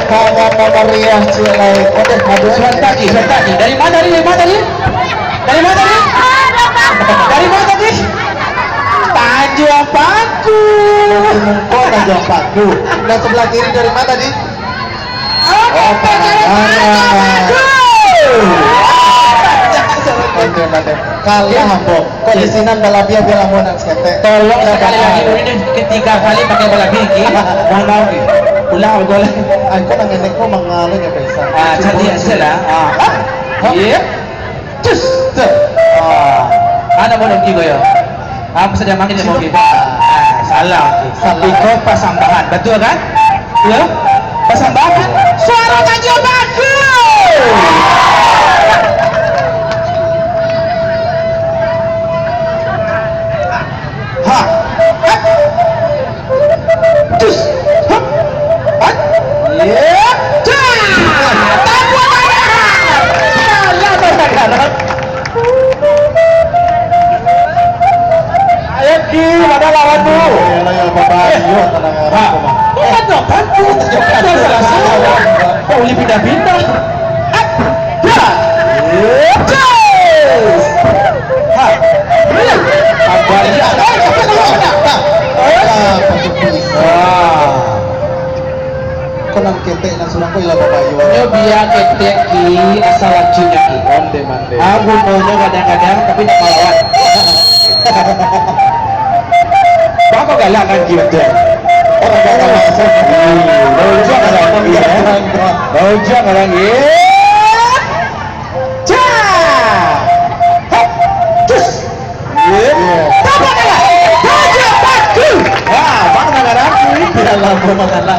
Kamu memeriah cilai. Sebentar lagi. Dari mana tadi? Dari mana tadi? Tanjung Paku. Oh, Tanjung Paku. Dan sebelah kiri dari mana tadi? Oh, Pangandaran. Oke, Made. Kalah, Bok. Kok di sini balapia bilang mau skete. Tolong sekali lagi ini ketiga kali pakai bola pinggir. Mohon maaf nih. Ulang bola. Aku nang enek ko mangalo nya bisa. Jadi salah. Iya. Cus. Ana mau nunggu gue ya. Apa saja makin mau gitu. Salah. Iko pasambahan. Betul kan? Ya. Pasambahan. Suara Tanjung Paku. Ada lawanmu. Pauli pindah-pindah. Konang ketek na sulang ko ila babayo. Yo biar ketek ki asal lajunya ki. Onde mande. Aku maunya kadang-kadang tapi nak melawan. Bapak galak kan gitu. Orang galak masuk. Bojang orang ini. Bojang orang ini.